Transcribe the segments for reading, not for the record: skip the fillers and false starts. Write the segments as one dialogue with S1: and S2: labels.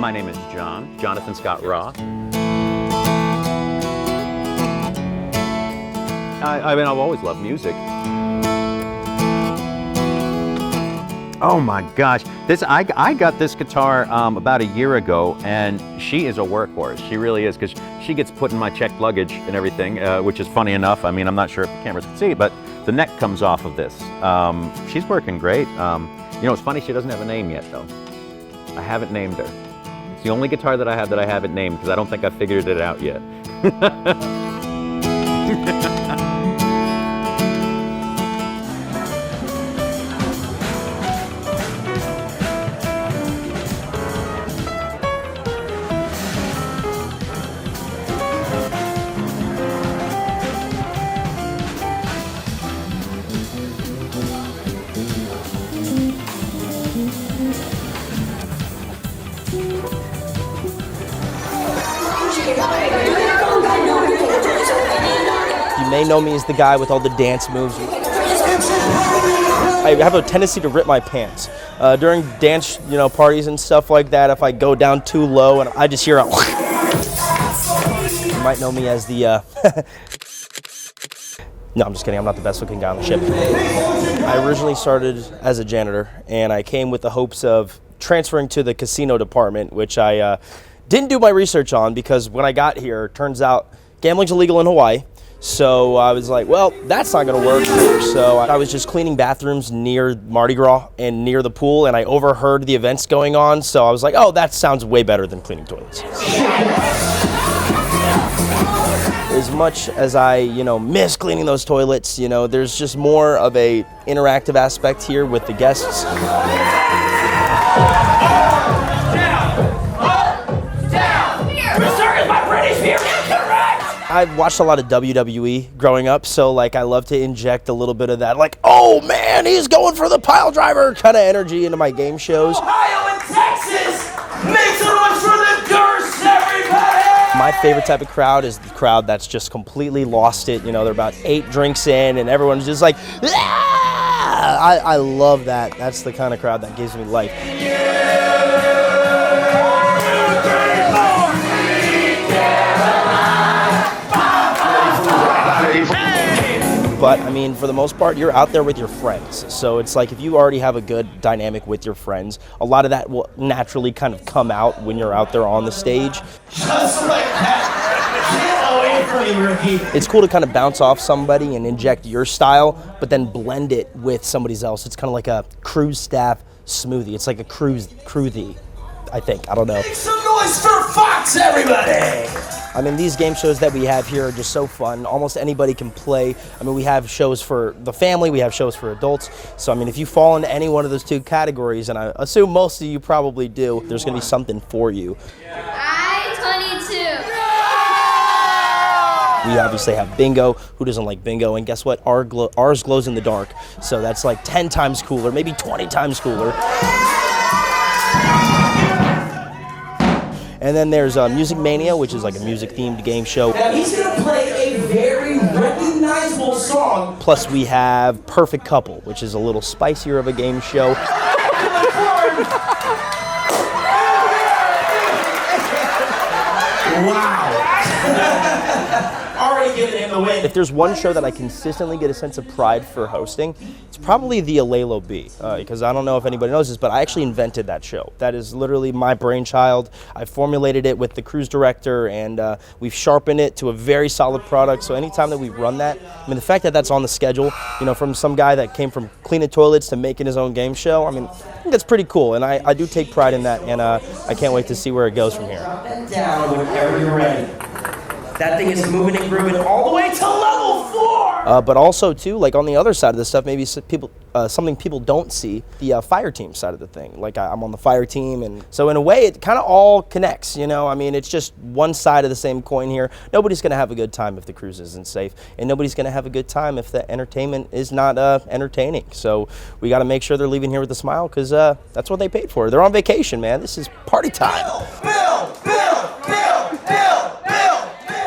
S1: my name is Jonathan Scott Roth. I mean, I've always loved music. Oh my gosh, I got this guitar about a year ago, and she is a workhorse. She really is, because she gets put in my checked luggage and everything, which is funny enough. I mean, I'm not sure if the cameras can see, but the neck comes off of this. She's working great. You know, it's funny, she doesn't have a name yet, though. I haven't named her. It's the only guitar that I have that I haven't named, because I don't think I figured it out yet.
S2: You may know me as the guy with all the dance moves. I have a tendency to rip my pants. During dance, parties and stuff like that, if I go down too low and I just hear a you might know me as the No, I'm just kidding. I'm not the best looking guy on the ship. I originally started as a janitor, and I came with the hopes of transferring to the casino department, which I didn't do my research on, because when I got here, it turns out gambling's illegal in Hawaii. So I was like, well, that's not gonna work. So I was just cleaning bathrooms near Mardi Gras and near the pool, and I overheard the events going on. So I was like, oh, that sounds way better than cleaning toilets. As much as I, miss cleaning those toilets, there's just more of a interactive aspect here with the guests. I've watched a lot of WWE growing up, so I love to inject a little bit of that, oh man, he's going for the pile driver kind of energy into my game shows.
S3: Ohio and Texas, make some noise for the Durst, everybody!
S2: My favorite type of crowd is the crowd that's just completely lost it. They're about 8 drinks in, and everyone's just like, ah! I love that. That's the kind of crowd that gives me life. But, I mean, for the most part, you're out there with your friends. So it's like if you already have a good dynamic with your friends, a lot of that will naturally kind of come out when you're out there on the stage.
S3: Just like that. Get away from me, rookie.
S2: It's cool to kind of bounce off somebody and inject your style, but then blend it with somebody else. It's kind of like a cruise staff smoothie. It's like a cruisy, I think. I don't know.
S3: Make some noise for Fox, everybody!
S2: I mean, these game shows that we have here are just so fun. Almost anybody can play. I mean, we have shows for the family, we have shows for adults. So, I mean, if you fall into any one of those 2 categories, and I assume most of you probably do, there's going to be something for you.
S4: I-22.
S2: We obviously have bingo. Who doesn't like bingo? And guess what? Ours glows in the dark. So that's like 10 times cooler, maybe 20 times cooler. And then there's Music Mania, which is like a music-themed game show.
S3: Now he's gonna play a very recognizable song.
S2: Plus we have Perfect Couple, which is a little spicier of a game show.
S3: Wow. Already giving him the win.
S2: If there's one show that I consistently get a sense of pride for hosting, it's probably the Alelo B, because I don't know if anybody knows this, but I actually invented that show. That is literally my brainchild. I formulated it with the cruise director, and we've sharpened it to a very solid product. So anytime that we run that, I mean, the fact that that's on the schedule, from some guy that came from cleaning toilets to making his own game show, I mean, I think that's pretty cool, and I do take pride in that, and I can't wait to see where it goes from here.
S3: Up and down whenever you're ready. That thing is moving and grooving all the way to level 4!
S2: But also, too, like on the other side of this stuff, maybe something people don't see, the fire team side of the thing. Like I'm on the fire team, and so in a way, it kind of all connects, I mean, it's just one side of the same coin here. Nobody's going to have a good time if the cruise isn't safe, and nobody's going to have a good time if the entertainment is not entertaining. So we got to make sure they're leaving here with a smile, because that's what they paid for. They're on vacation, man. This is party time.
S3: Bill!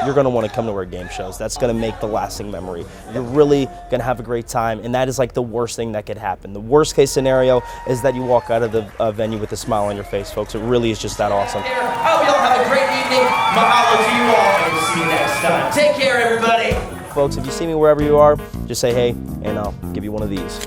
S2: you're going to want to come to our game shows. That's going to make the lasting memory. You're really going to have a great time, and that is like the worst thing that could happen. The worst case scenario is that you walk out of the venue with a smile on your face, folks. It really is just that awesome.
S3: I hope y'all have a great evening. Mahalo to you all, and we'll see you next time. Take care, everybody.
S2: Folks, if you see me wherever you are, just say hey, and I'll give you one of these.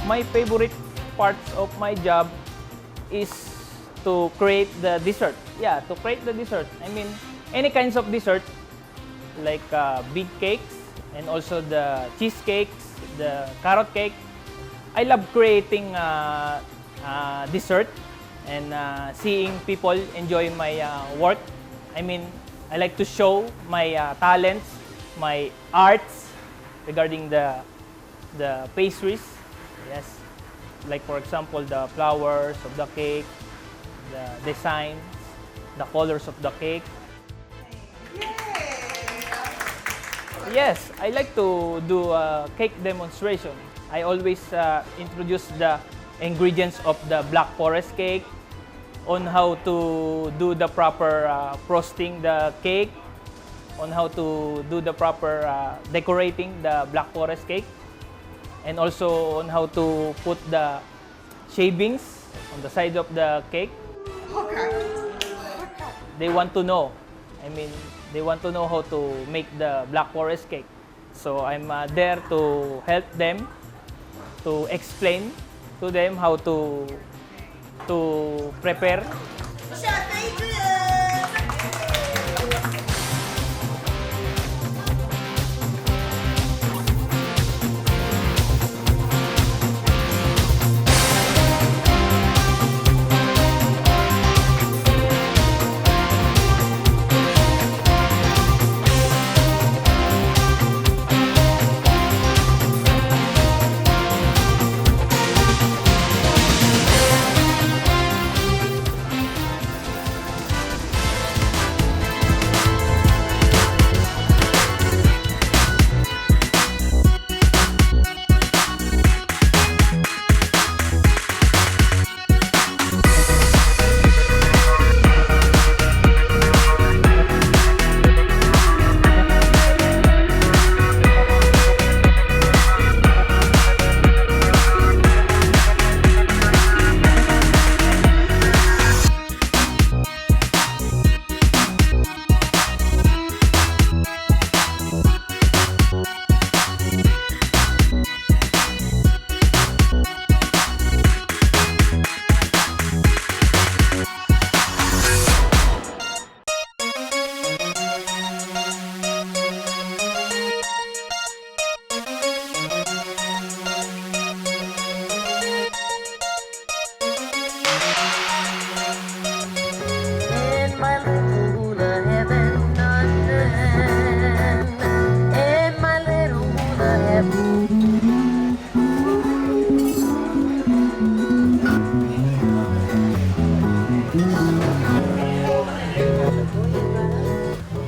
S4: My favorite parts of my job is to create the dessert. Yeah, to create the dessert. I mean, any kinds of dessert, like big cakes and also the cheesecakes, the carrot cake. I love creating dessert and seeing people enjoy my work. I mean, I like to show my talents, my arts regarding the pastries. Yes, like for example, the flowers of the cake, the designs, the colors of the cake. Yes, I like to do a cake demonstration. I always introduce the ingredients of the Black Forest cake, on how to do the proper frosting the cake, on how to do the proper decorating the Black Forest cake, and also on how to put the shavings on the side of the cake. They want to know. I mean, they want to know how to make the Black Forest cake. So I'm there to help them to explain to them how to prepare.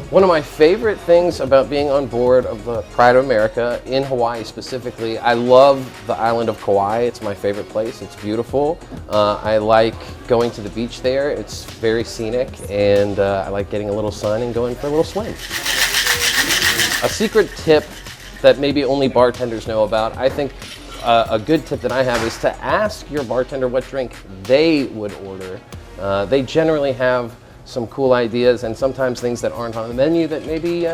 S5: One of my favorite things about being on board of the Pride of America, in Hawaii specifically, I love the island of Kauai. It's my favorite place. It's beautiful. I like going to the beach there. It's very scenic, and I like getting a little sun and going for a little swim. A secret tip that maybe only bartenders know about, I think a good tip that I have is to ask your bartender what drink they would order. They generally have some cool ideas and sometimes things that aren't on the menu that maybe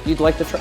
S5: you'd like to try.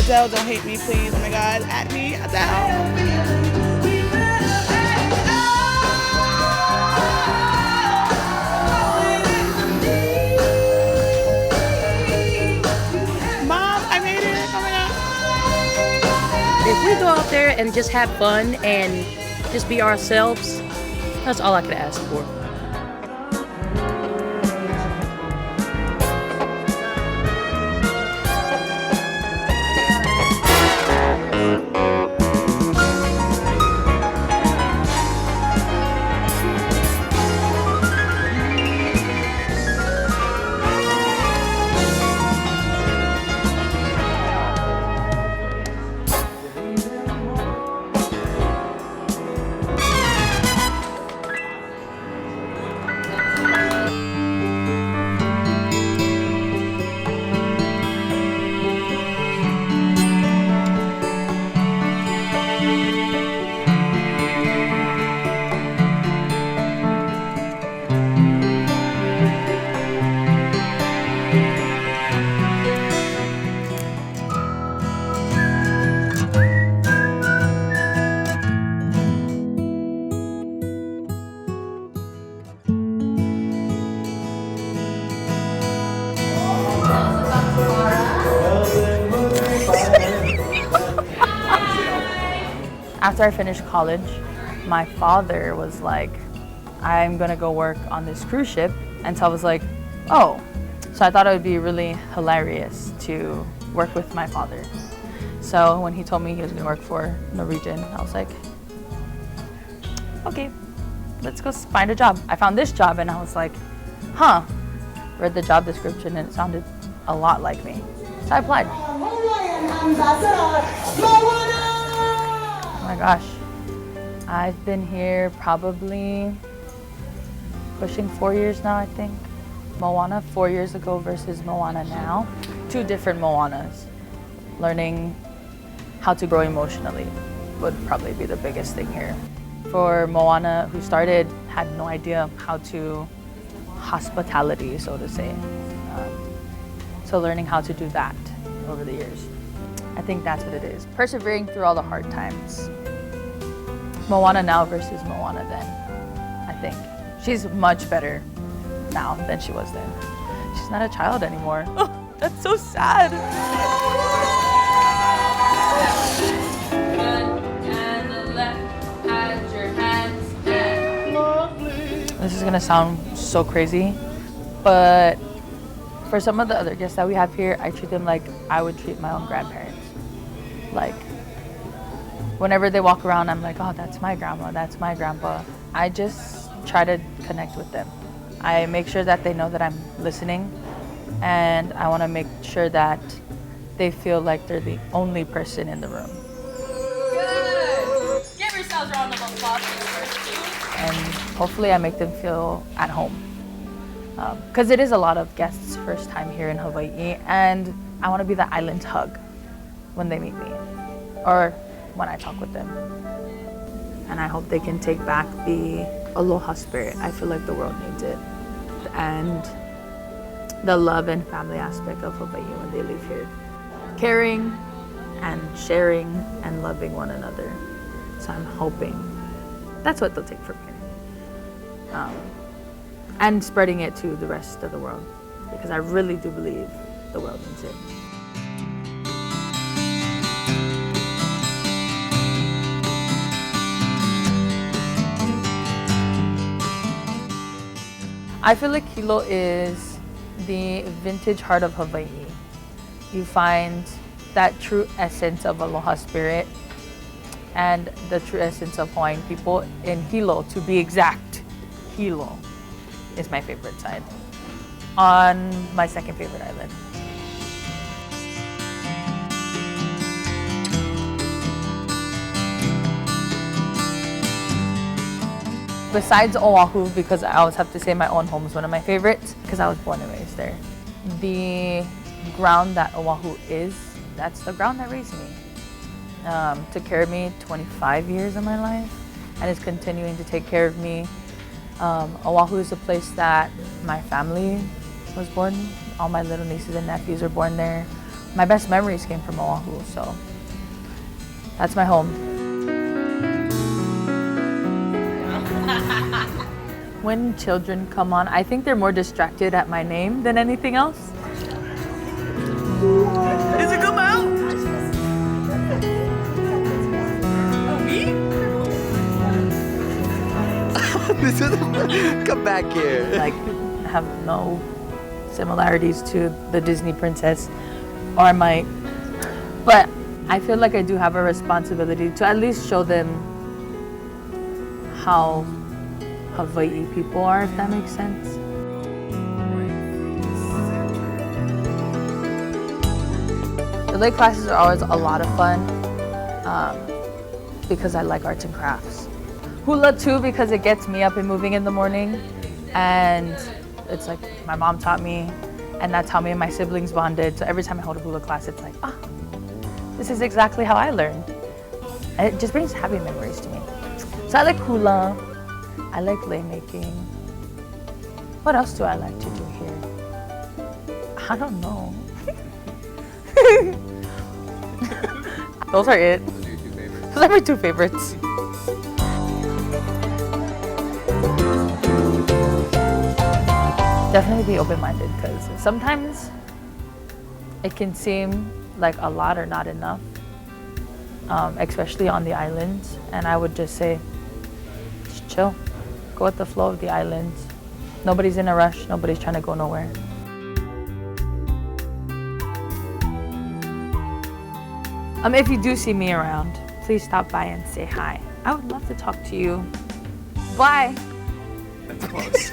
S6: Adele, don't hate me, please. Oh my God, at me, Adele. Mom, I made it. Oh my God.
S7: If we go out there and just have fun and just be ourselves, that's all I could ask for.
S8: After I finished college, my father was like, I'm gonna go work on this cruise ship. And so I was like, oh. So I thought it would be really hilarious to work with my father. So when he told me he was gonna work for Norwegian, I was like, okay, let's go find a job. I found this job and I was like, huh. Read the job description and it sounded a lot like me. So I applied. Oh my gosh. I've been here probably pushing 4 years now, I think. Moana 4 years ago versus Moana now. 2 different Moanas. Learning how to grow emotionally would probably be the biggest thing here. For Moana, who started, had no idea how to hospitality, so to say. So learning how to do that over the years. I think that's what it is. Persevering through all the hard times. Moana now versus Moana then, I think. She's much better now than she was then. She's not a child anymore. Oh, that's so sad. And the left, add your hands and... This is gonna sound so crazy, but for some of the other guests that we have here, I treat them like I would treat my own grandparents. Like, whenever they walk around, I'm like, oh, that's my grandma, that's my grandpa. I just try to connect with them. I make sure that they know that I'm listening, and I want to make sure that they feel like they're the only person in the room.
S7: Good. Give yourselves a round of applause for the first 2.
S8: And hopefully I make them feel at home. Because it is a lot of guests' first time here in Hawaii, and I want to be the island hug when they meet me, or when I talk with them. And I hope they can take back the aloha spirit. I feel like the world needs it. And the love and family aspect of Hawaii when they leave here. Caring and sharing and loving one another. So I'm hoping that's what they'll take from here. And spreading it to the rest of the world, because I really do believe the world needs it. I feel like Hilo is the vintage heart of Hawaii. You find that true essence of aloha spirit and the true essence of Hawaiian people in Hilo, to be exact. Hilo is my favorite side, on my second favorite island. Besides Oahu, because I always have to say my own home is one of my favorites, because I was born and raised there. The ground that Oahu is, that's the ground that raised me. Took care of me 25 years of my life, and is continuing to take care of me. Oahu is a place that my family was born. All my little nieces and nephews were born there. My best memories came from Oahu, so that's my home. When children come on, I think they're more distracted at my name than anything else. Is it come out?
S6: Oh, me?
S9: This is come back here.
S8: Like, have no similarities to the Disney princess, or I might. But I feel like I do have a responsibility to at least show them how Hawaii people are, if that makes sense. The late classes are always a lot of fun because I like arts and crafts. Hula too, because it gets me up and moving in the morning, and it's like my mom taught me, and that's how me and my siblings bonded. So every time I hold a hula class, it's like, this is exactly how I learned. And it just brings happy memories to me. So I like hula. I like lei making. What else do I like to do here? I don't know. Those are it. Those are my 2 favorites. Definitely be open-minded, because sometimes it can seem like a lot or not enough. especially on the islands. And I would just say, just chill, go with the flow of the islands. Nobody's in a rush, nobody's trying to go nowhere. If you do see me around, please stop by and say hi. I would love to talk to you. Bye.
S9: That's close.